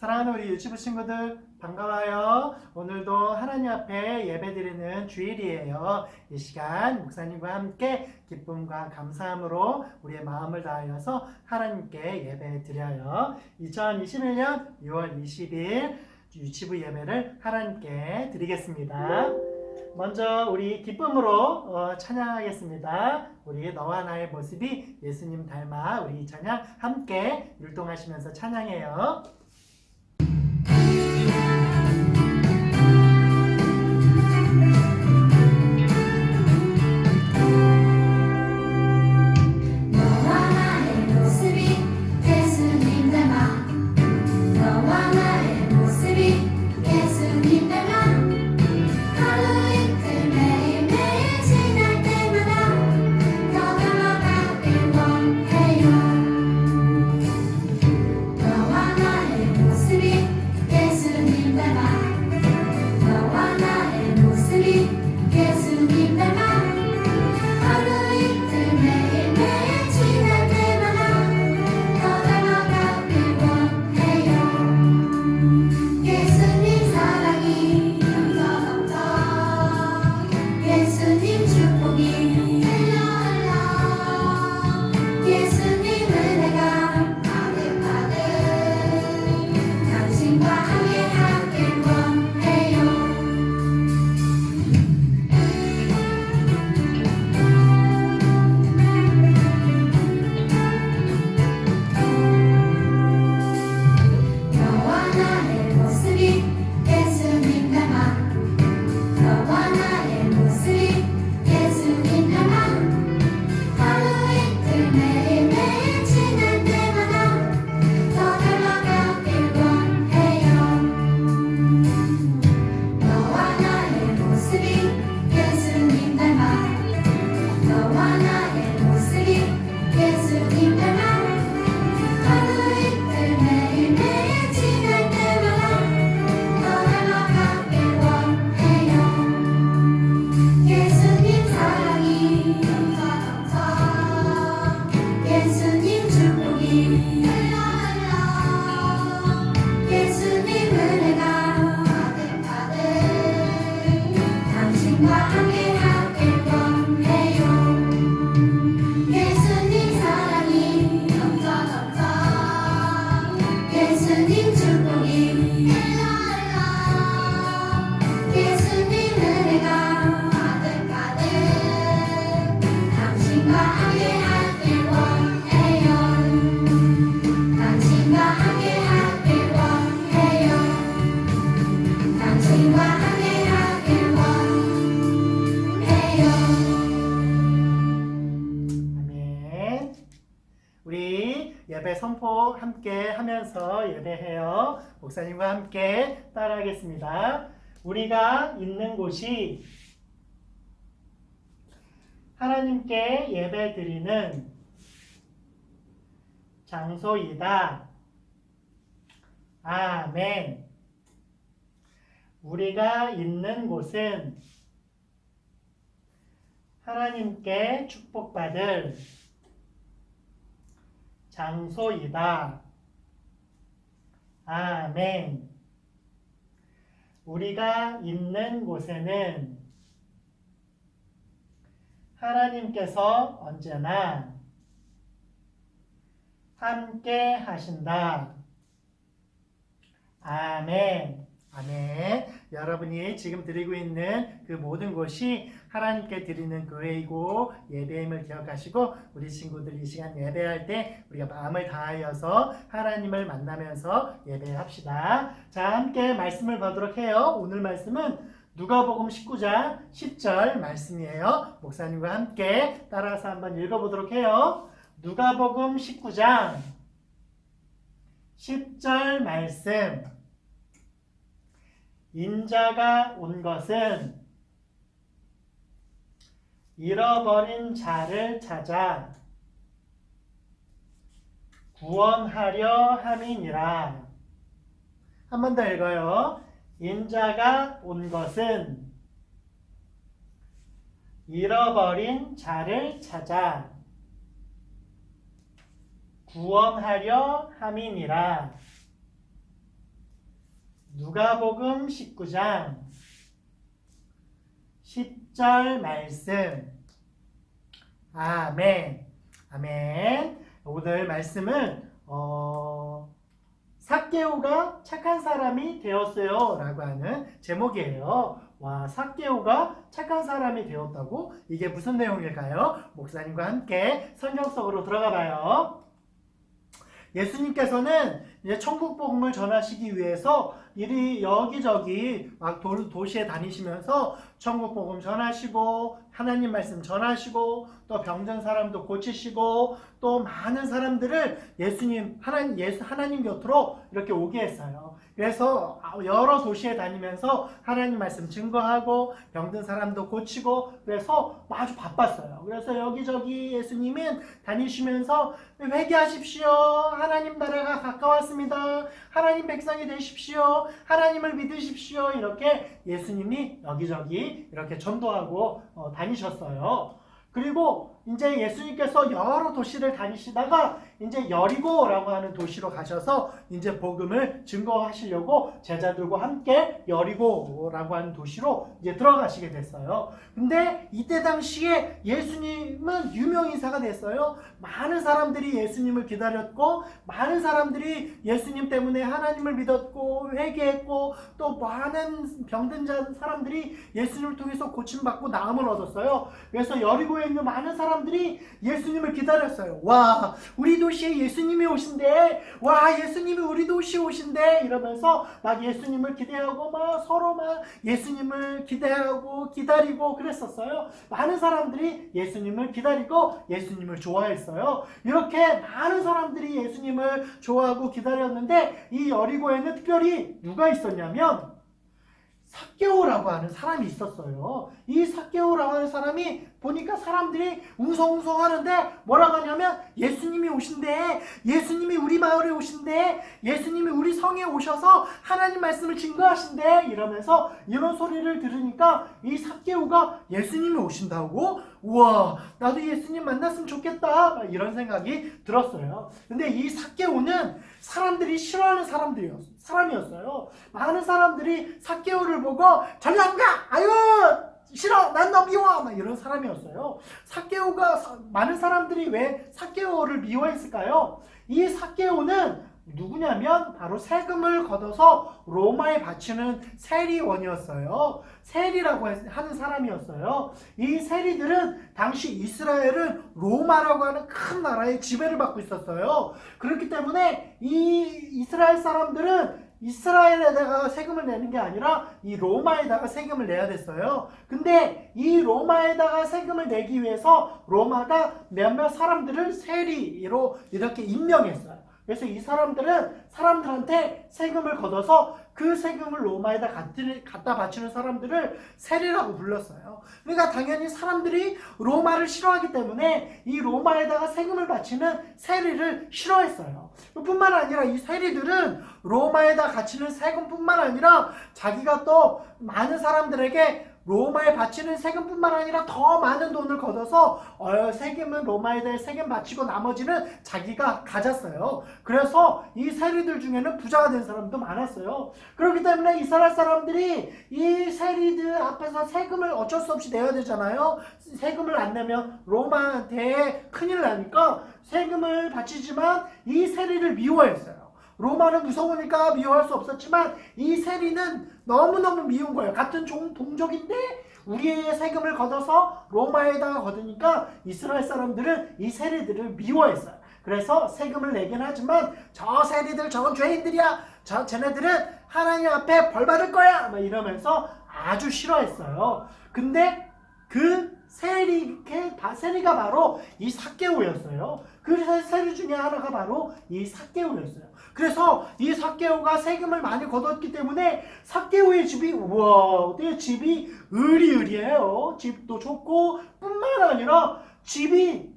사랑하는 우리 유치부 친구들 반가워요. 오늘도 하나님 앞에 예배드리는 주일이에요. 이 시간 목사님과 함께 기쁨과 감사함으로 우리의 마음을 다하여서 하나님께 예배드려요. 2021년 6월 20일 유치부 예배를 하나님께 드리겠습니다. 먼저 우리 기쁨으로 찬양하겠습니다. 우리 너와 나의 모습이 예수님 닮아 우리 이 찬양 함께 율동하시면서 찬양해요. 예배 선포 함께 하면서 예배해요. 목사님과 함께 따라하겠습니다. 우리가 있는 곳이 하나님께 예배 드리는 장소이다. 아멘. 우리가 있는 곳은 하나님께 축복받을 장소이다. 아멘. 우리가 있는 곳에는 하나님께서 언제나 함께 하신다. 아멘. 아멘. 여러분이 지금 드리고 있는 그 모든 곳이 하나님께 드리는 교회이고 예배임을 기억하시고 우리 친구들 이 시간 예배할 때 우리가 마음을 다하여서 하나님을 만나면서 예배합시다. 자, 함께 말씀을 보도록 해요. 오늘 말씀은 누가복음 19장 10절 말씀이에요. 목사님과 함께 따라서 한번 읽어보도록 해요. 누가복음 19장 10절 말씀. 인자가 온 것은 잃어버린 자를 찾아 구원하려 함이니라. 한 번 더 읽어요. 인자가 온 것은 잃어버린 자를 찾아 구원하려 함이니라. 누가복음 19장 10절 말씀. 아멘. 아멘. 오늘 말씀은 삭개오가 착한 사람이 되었어요 라고 하는 제목이에요. 와, 삭개오가 착한 사람이 되었다고? 이게 무슨 내용일까요? 목사님과 함께 성경 속으로 들어가 봐요. 예수님께서는 이제 천국 복음을 전하시기 위해서 이리 여기저기 막 도시에 다니시면서 천국 복음 전하시고 하나님 말씀 전하시고 또 병든 사람도 고치시고 또 많은 사람들을 하나님 곁으로 이렇게 오게 했어요. 그래서 여러 도시에 다니면서 하나님 말씀 증거하고 병든 사람도 고치고 그래서 아주 바빴어요. 그래서 여기저기 예수님은 다니시면서 회개하십시오. 하나님 나라가 가까웠습니다. 하나님 백성이 되십시오. 하나님을 믿으십시오. 이렇게 예수님이 여기저기 이렇게 전도하고 다니셨어요. 그리고 이제 예수님께서 여러 도시를 다니시다가 이제 여리고라고 하는 도시로 가셔서 이제 복음을 증거하시려고 제자들과 함께 여리고라고 하는 도시로 이제 들어가시게 됐어요. 근데 이때 당시에 예수님은 유명인사가 됐어요. 많은 사람들이 예수님을 기다렸고 많은 사람들이 예수님 때문에 하나님을 믿었고 회개했고 또 많은 병든 사람들이 예수님을 통해서 고침받고 나음을 얻었어요. 그래서 여리고에 있는 많은 사람들이 예수님을 기다렸어요. 와, 우리 도시에 예수님이 오신대. 와, 예수님이 우리 도시에 오신대. 이러면서 막 예수님을 기대하고 막 서로 막 예수님을 기대하고 기다리고 그랬었어요. 많은 사람들이 예수님을 기다리고 예수님을 좋아했어요. 이렇게 많은 사람들이 예수님을 좋아하고 기다렸는데 이 여리고에는 특별히 누가 있었냐면 삭개오라고 하는 사람이 있었어요. 이 삭개오라고 하는 사람이 보니까 사람들이 웅성웅성 하는데 뭐라고 하냐면 예수님이 오신대. 예수님이 우리 마을에 오신대. 예수님이 우리 성에 오셔서 하나님 말씀을 증거하신대. 이러면서 이런 소리를 들으니까 이 삭개오가 예수님이 오신다고? 우와, 나도 예수님 만났으면 좋겠다. 이런 생각이 들었어요. 근데 이 삭개오는 사람들이 싫어하는 사람이었어요. 많은 사람들이 삭개오를 보고 저리 안 가! 아유! 싫어! 난 너 미워! 막 이런 사람이었어요. 많은 사람들이 왜 삭개오를 미워했을까요? 이 삭개오는 누구냐면 바로 세금을 걷어서 로마에 바치는 세리원이었어요. 세리라고 하는 사람이었어요. 이 세리들은 당시 이스라엘은 로마라고 하는 큰 나라의 지배를 받고 있었어요. 그렇기 때문에 이 이스라엘 사람들은 이스라엘에다가 세금을 내는 게 아니라 이 로마에다가 세금을 내야 됐어요. 근데 이 로마에다가 세금을 내기 위해서 로마가 몇몇 사람들을 세리로 이렇게 임명했어요. 그래서 이 사람들은 사람들한테 세금을 걷어서 그 세금을 로마에다 갖다 바치는 사람들을 세리라고 불렀어요. 그러니까 당연히 사람들이 로마를 싫어하기 때문에 이 로마에다가 세금을 바치는 세리를 싫어했어요. 뿐만 아니라 이 세리들은 로마에다 바치는 세금뿐만 아니라 자기가 또 많은 사람들에게 로마에 바치는 세금뿐만 아니라 더 많은 돈을 걷어서 세금은 로마에다 세금 바치고 나머지는 자기가 가졌어요. 그래서 이 세리들 중에는 부자가 된 사람도 많았어요. 그렇기 때문에 이스라엘 사람들이 이 세리들 앞에서 세금을 어쩔 수 없이 내야 되잖아요. 세금을 안 내면 로마한테 큰일 나니까 세금을 바치지만 이 세리를 미워했어요. 로마는 무서우니까 미워할 수 없었지만 이 세리는 너무너무 미운 거예요. 같은 동족인데 우리의 세금을 걷어서 로마에다가 걷으니까 이스라엘 사람들은 이 세리들을 미워했어요. 그래서 세금을 내긴 하지만 저 세리들 저건 죄인들이야. 쟤네들은 하나님 앞에 벌 받을 거야. 막 이러면서 아주 싫어했어요. 근데 그 세리가 바로 이 삭개오였어요. 그 세리 중에 하나가 바로 이 삭개오였어요. 그래서 이 삭개오가 세금을 많이 걷었기 때문에 삭개오의 집이 어떻게 집이 으리으리해요. 집도 좋고 뿐만 아니라 집에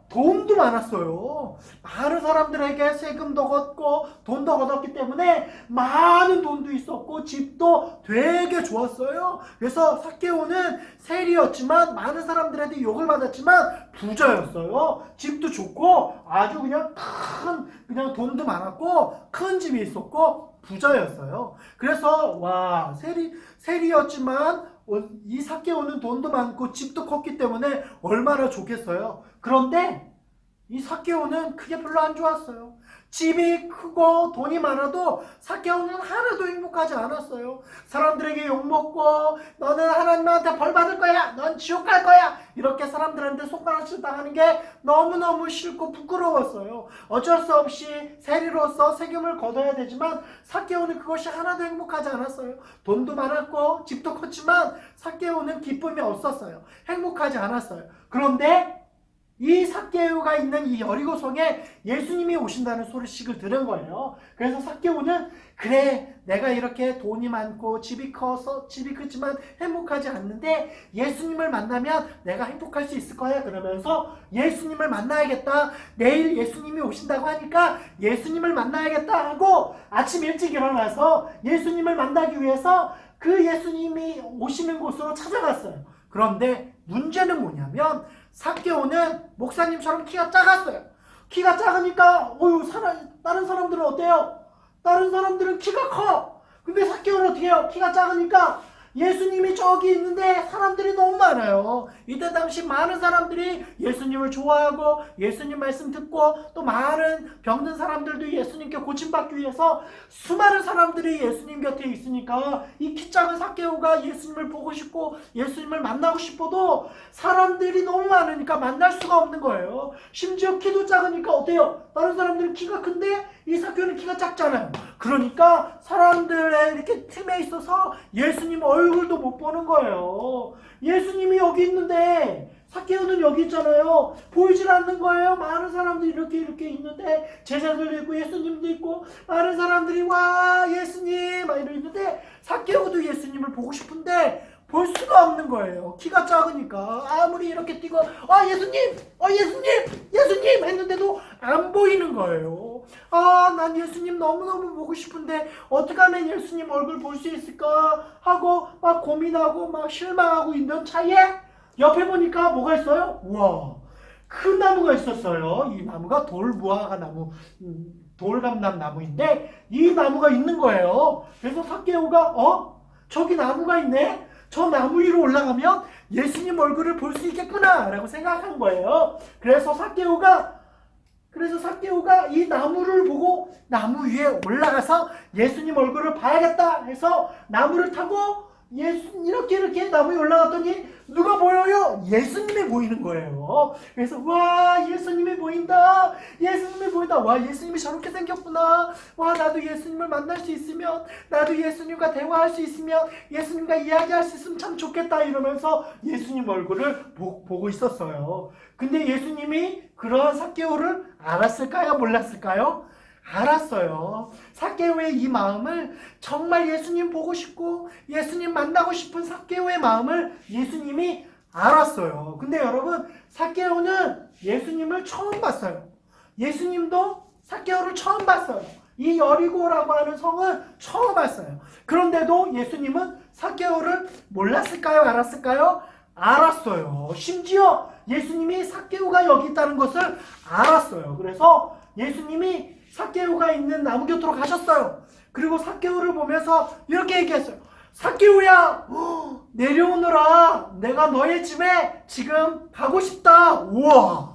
돈도 많았어요. 많은 사람들에게 세금도 걷고 돈도 걷었기 때문에 많은 돈도 있었고 집도 되게 좋았어요. 그래서 삭개오는 세리였지만 많은 사람들한테 욕을 받았지만 부자였어요. 집도 좋고 아주 그냥 돈도 많았고 큰 집이 있었고 부자였어요. 그래서 와 세리였지만 이 삭개오는 돈도 많고 집도 컸기 때문에 얼마나 좋겠어요. 그런데 이 삭개오는 그게 별로 안 좋았어요. 집이 크고 돈이 많아도 삭개오는 하나도 행복하지 않았어요. 사람들에게 욕먹고 너는 하나님한테 벌 받을 거야, 넌 지옥 갈 거야, 이렇게 사람들한테 손가락질 당하는 게 너무너무 싫고 부끄러웠어요. 어쩔 수 없이 세리로서 세금을 걷어야 되지만 삭개오는 그것이 하나도 행복하지 않았어요. 돈도 많았고 집도 컸지만 삭개오는 기쁨이 없었어요. 행복하지 않았어요. 그런데 이 삭개오가 있는 이 여리고성에 예수님이 오신다는 소식을 들은 거예요. 그래서 삭개오는 그래, 내가 이렇게 돈이 많고 집이 크지만 행복하지 않는데 예수님을 만나면 내가 행복할 수 있을 거야. 그러면서 예수님을 만나야겠다. 내일 예수님이 오신다고 하니까 예수님을 만나야겠다 하고 아침 일찍 일어나서 예수님을 만나기 위해서 그 예수님이 오시는 곳으로 찾아갔어요. 그런데 문제는 뭐냐면 삭개오는 목사님처럼 키가 작았어요. 키가 작으니까 다른 사람들은 어때요? 다른 사람들은 키가 커. 근데 삭개오는 어떻게 해요? 키가 작으니까 예수님이 저기 있는데 사람들이 너무 많아요. 이때 당시 많은 사람들이 예수님을 좋아하고 예수님 말씀 듣고 또 많은 병든 사람들도 예수님께 고침받기 위해서 수많은 사람들이 예수님 곁에 있으니까 이 키 작은 삭개오가 예수님을 보고 싶고 예수님을 만나고 싶어도 사람들이 너무 많으니까 만날 수가 없는 거예요. 심지어 키도 작으니까 어때요? 다른 사람들은 키가 큰데 이 삭개오는 키가 작잖아요. 그러니까 사람들의 이렇게 틈에 있어서 예수님 얼굴도 못 보는 거예요. 예수님이 여기 있는데 삭개오는 여기 있잖아요. 보이질 않는 거예요. 많은 사람들이 이렇게 있는데 제자들도 있고 예수님도 있고 많은 사람들이 와 예수님 막 이러고 있는데 삭개오도 예수님을 보고 싶은데 볼 수가 없는 거예요. 키가 작으니까. 아무리 이렇게 뛰고 예수님 했는데도 안 보이는 거예요. 난 예수님 너무너무 보고 싶은데 어떻게 하면 예수님 얼굴 볼 수 있을까 하고 막 고민하고 막 실망하고 있는 차에 옆에 보니까 뭐가 있어요? 우와, 큰 나무가 있었어요. 이 나무가 돌무화과 나무, 돌감람 나무인데 이 나무가 있는 거예요. 그래서 삭개오가 저기 나무가 있네? 저 나무 위로 올라가면 예수님 얼굴을 볼 수 있겠구나 라고 생각한 거예요. 그래서 삭개오가 이 나무를 보고 나무 위에 올라가서 예수님 얼굴을 봐야겠다 해서 나무를 타고 이렇게 나무에 올라갔더니 누가 보여요? 예수님이 보이는 거예요. 그래서 와 예수님이 보인다. 와 예수님이 저렇게 생겼구나. 와 나도 예수님을 만날 수 있으면 나도 예수님과 대화할 수 있으면 예수님과 이야기할 수 있으면 참 좋겠다 이러면서 예수님 얼굴을 보고 있었어요. 근데 예수님이 그런 삭개오를 알았을까요? 몰랐을까요? 알았어요. 삭개오의 이 마음을 정말 예수님 보고 싶고 예수님 만나고 싶은 삭개오의 마음을 예수님이 알았어요. 근데 여러분 삭개오는 예수님을 처음 봤어요. 예수님도 삭개오를 처음 봤어요. 이 여리고라고 하는 성은 처음 봤어요. 그런데도 예수님은 삭개오를 몰랐을까요? 알았을까요? 알았어요. 심지어 예수님이 삭개오가 여기 있다는 것을 알았어요. 그래서 예수님이 삭개오가 있는 나무 곁으로 가셨어요. 그리고 삭개오를 보면서 이렇게 얘기했어요. 삭개오야, 내려오너라. 내가 너의 집에 지금 가고 싶다. 우와.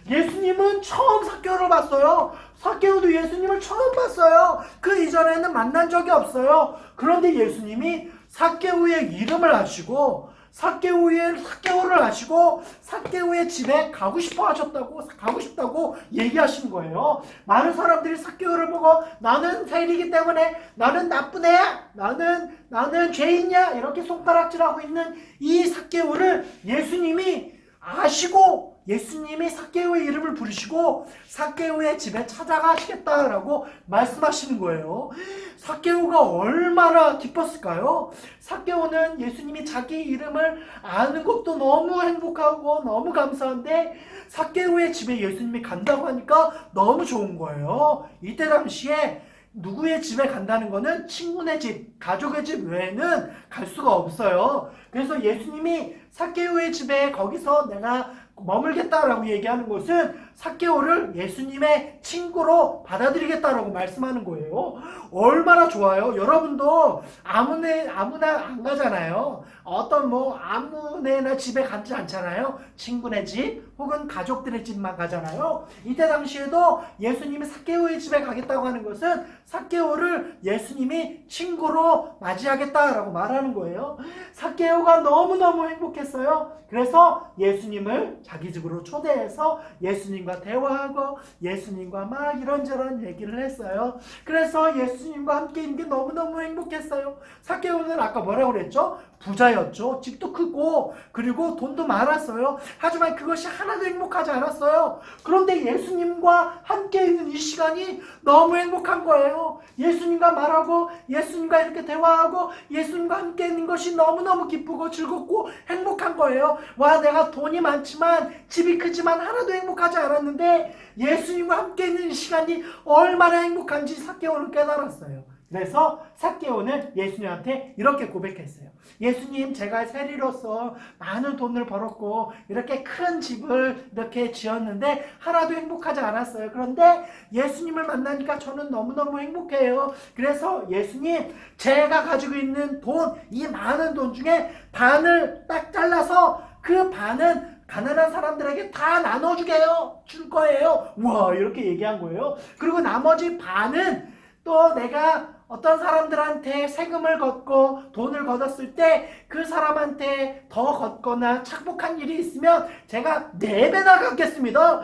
예수님은 처음 삭개오를 봤어요. 삭개오도 예수님을 처음 봤어요. 그 이전에는 만난 적이 없어요. 그런데 예수님이 삭개오의 이름을 아시고 삭개오를 아시고 삭개오의 집에 가고 싶다고 얘기하신 거예요. 많은 사람들이 삭개오를 보고 나는 세리이기 때문에 나는 나쁜 애야, 나는 죄인이야 이렇게 손가락질하고 있는 이 삭개오를 예수님이 아시고 예수님이 삭개오의 이름을 부르시고 삭개오의 집에 찾아가시겠다라고 말씀하시는 거예요. 삭개오가 얼마나 기뻤을까요? 삭개오는 예수님이 자기 이름을 아는 것도 너무 행복하고 너무 감사한데 삭개오의 집에 예수님이 간다고 하니까 너무 좋은 거예요. 이때 당시에 누구의 집에 간다는 거는 친구네 집, 가족의 집 외에는 갈 수가 없어요. 그래서 예수님이 삭개오의 집에 거기서 내가 머물겠다라고 얘기하는 것은 삭개오를 예수님의 친구로 받아들이겠다라고 말씀하는 거예요. 얼마나 좋아요. 여러분도 아무나 안 가잖아요. 어떤 아무네나 집에 가지 않잖아요. 친구네 집 혹은 가족들의 집만 가잖아요. 이때 당시에도 예수님이 삭개오의 집에 가겠다고 하는 것은 삭개오를 예수님이 친구로 맞이하겠다라고 말하는 거예요. 삭개오가 너무너무 행복했어요. 그래서 예수님을 자기 집으로 초대해서 예수님과 대화하고 예수님과 막 이런저런 얘기를 했어요. 그래서 예수님과 함께 있는 게 너무너무 행복했어요. 삭개오는 아까 뭐라고 그랬죠? 부자였죠. 집도 크고 그리고 돈도 많았어요. 하지만 그것이 하나도 행복하지 않았어요. 그런데 예수님과 함께 있는 이 시간이 너무 행복한 거예요. 예수님과 말하고 예수님과 이렇게 대화하고 예수님과 함께 있는 것이 너무너무 기쁘고 즐겁고 행복한 거예요. 와, 내가 돈이 많지만 집이 크지만 하나도 행복하지 않았는데 예수님과 함께 있는 이 시간이 얼마나 행복한지 삭개오는 깨달았어요. 그래서 삭개오는 예수님한테 이렇게 고백했어요. 예수님, 제가 세리로서 많은 돈을 벌었고 이렇게 큰 집을 이렇게 지었는데 하나도 행복하지 않았어요. 그런데 예수님을 만나니까 저는 너무너무 행복해요. 그래서 예수님, 제가 가지고 있는 돈, 이 많은 돈 중에 반을 딱 잘라서 그 반은 가난한 사람들에게 다 나눠주게요. 줄 거예요. 우와, 이렇게 얘기한 거예요. 그리고 나머지 반은 또 내가 어떤 사람들한테 세금을 걷고 돈을 걷었을 때 그 사람한테 더 걷거나 착복한 일이 있으면 제가 4배나 갚겠습니다.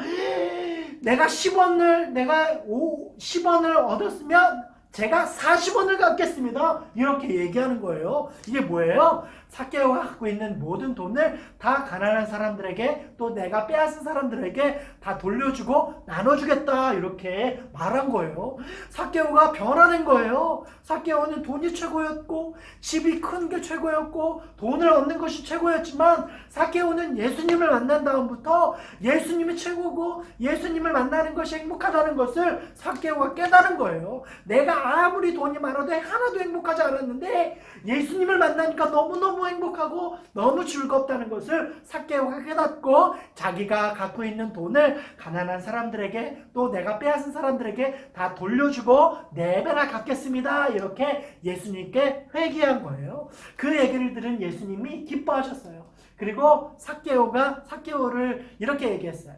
내가 10원을 얻었으면 제가 40원을 갚겠습니다. 이렇게 얘기하는 거예요. 이게 뭐예요? 삭개오가 갖고 있는 모든 돈을 다 가난한 사람들에게 또 내가 빼앗은 사람들에게 다 돌려주고 나눠주겠다 이렇게 말한 거예요. 삭개오가 변화된 거예요. 삭개오는 돈이 최고였고 집이 큰 게 최고였고 돈을 얻는 것이 최고였지만 삭개오는 예수님을 만난 다음부터 예수님이 최고고 예수님을 만나는 것이 행복하다는 것을 삭개오가 깨달은 거예요. 내가 아무리 돈이 많아도 하나도 행복하지 않았는데 예수님을 만나니까 너무너무 행복하고 너무 즐겁다는 것을 삭개오가 깨닫고 자기가 갖고 있는 돈을 가난한 사람들에게 또 내가 빼앗은 사람들에게 다 돌려주고 4배나 갚겠습니다. 이렇게 예수님께 회개한 거예요. 그 얘기를 들은 예수님이 기뻐하셨어요. 그리고 삭개오를 이렇게 얘기했어요.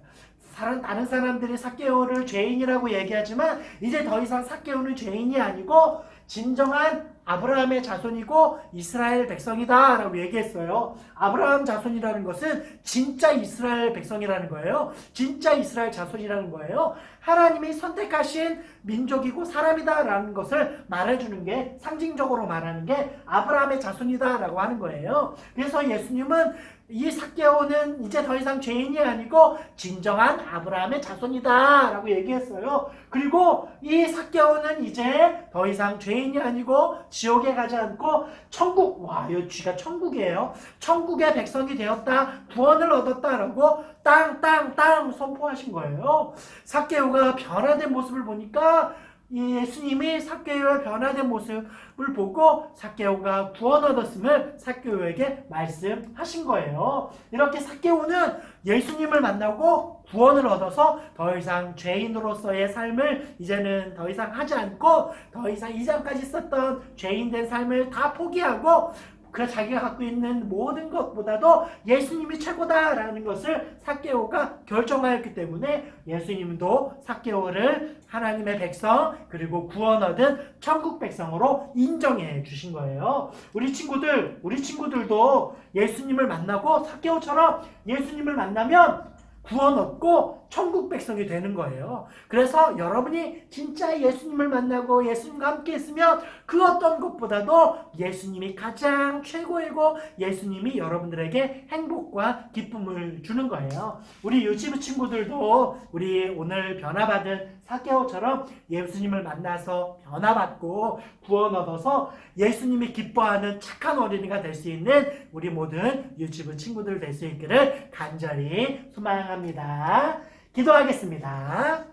다른 사람들이 삭개오를 죄인이라고 얘기하지만 이제 더 이상 삭개오는 죄인이 아니고 진정한 아브라함의 자손이고 이스라엘 백성이다 라고 얘기했어요. 아브라함 자손이라는 것은 진짜 이스라엘 백성이라는 거예요. 진짜 이스라엘 자손이라는 거예요. 하나님이 선택하신 민족이고 사람이다 라는 것을 말해주는 게, 상징적으로 말하는 게 아브라함의 자손이다 라고 하는 거예요. 그래서 예수님은 이 삭개오는 이제 더 이상 죄인이 아니고 진정한 아브라함의 자손이다 라고 얘기했어요. 그리고 이 삭개오는 이제 더 이상 죄인이 아니고 지옥에 가지 않고 천국, 와, 이 쥐가 천국이에요. 천국의 백성이 되었다, 구원을 얻었다라고 땅 선포하신 거예요. 삭개오가 변화된 모습을 보니까 예수님이 삭개오의 변화된 모습을 보고 삭개오가 구원 얻었음을 삭개오에게 말씀하신 거예요. 이렇게 삭개오는 예수님을 만나고 구원을 얻어서 더 이상 죄인으로서의 삶을 이제는 더 이상 하지 않고 더 이상 이전까지 있었던 죄인된 삶을 다 포기하고 그 자기가 갖고 있는 모든 것보다도 예수님이 최고다라는 것을 삭개오가 결정하였기 때문에 예수님도 삭개오를 하나님의 백성 그리고 구원 얻은 천국 백성으로 인정해 주신 거예요. 우리 친구들도 예수님을 만나고 삭개오처럼 예수님을 만나면 구원 얻고 천국 백성이 되는 거예요. 그래서 여러분이 진짜 예수님을 만나고 예수님과 함께 있으면 그 어떤 것보다도 예수님이 가장 최고이고 예수님이 여러분들에게 행복과 기쁨을 주는 거예요. 우리 유치부 친구들도 우리 오늘 변화받은 삭개오처럼 예수님을 만나서 변화받고 구원 얻어서 예수님이 기뻐하는 착한 어린이가 될 수 있는 우리 모든 유치부 친구들 될 수 있기를 간절히 소망합니다. 기도하겠습니다.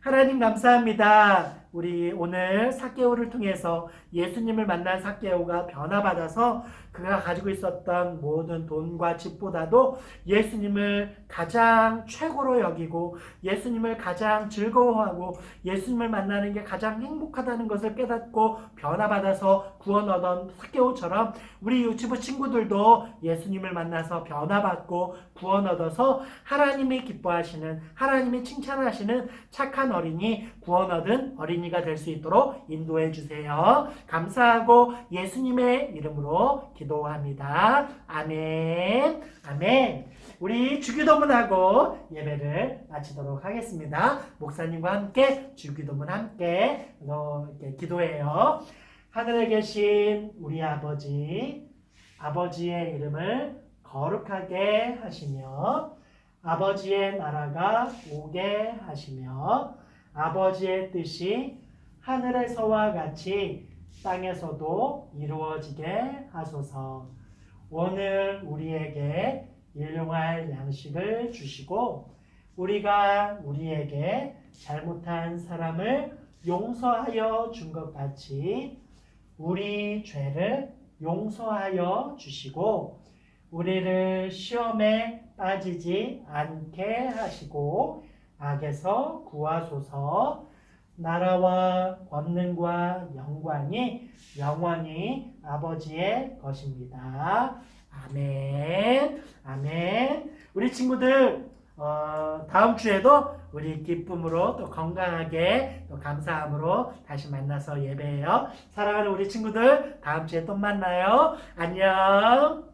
하나님 감사합니다. 우리 오늘 삭개오를 통해서 예수님을 만난 삭개오가 변화받아서 그가 가지고 있었던 모든 돈과 집보다도 예수님을 가장 최고로 여기고 예수님을 가장 즐거워하고 예수님을 만나는 게 가장 행복하다는 것을 깨닫고 변화받아서 구원 얻은 삭개오처럼 우리 유치부 친구들도 예수님을 만나서 변화받고 구원 얻어서 하나님이 기뻐하시는, 하나님이 칭찬하시는 착한 어린이, 구원 얻은 어린이가 될 수 있도록 인도해 주세요. 감사하고 예수님의 이름으로 기도합니다. 아멘. 아멘. 우리 주기도문하고 예배를 마치도록 하겠습니다. 목사님과 함께 주기도문 함께 이렇게 기도해요. 하늘에 계신 우리 아버지, 아버지의 이름을 거룩하게 하시며 아버지의 나라가 오게 하시며 아버지의 뜻이 하늘에서와 같이 땅에서도 이루어지게 하소서. 오늘 우리에게 일용할 양식을 주시고 우리가 우리에게 잘못한 사람을 용서하여 준 것 같이 우리 죄를 용서하여 주시고 우리를 시험에 빠지지 않게 하시고 악에서 구하소서. 나라와 권능과 영광이 영원히 아버지의 것입니다. 아멘. 아멘. 우리 친구들 다음 주에도 우리 기쁨으로 또 건강하게 또 감사함으로 다시 만나서 예배해요. 사랑하는 우리 친구들 다음 주에 또 만나요. 안녕.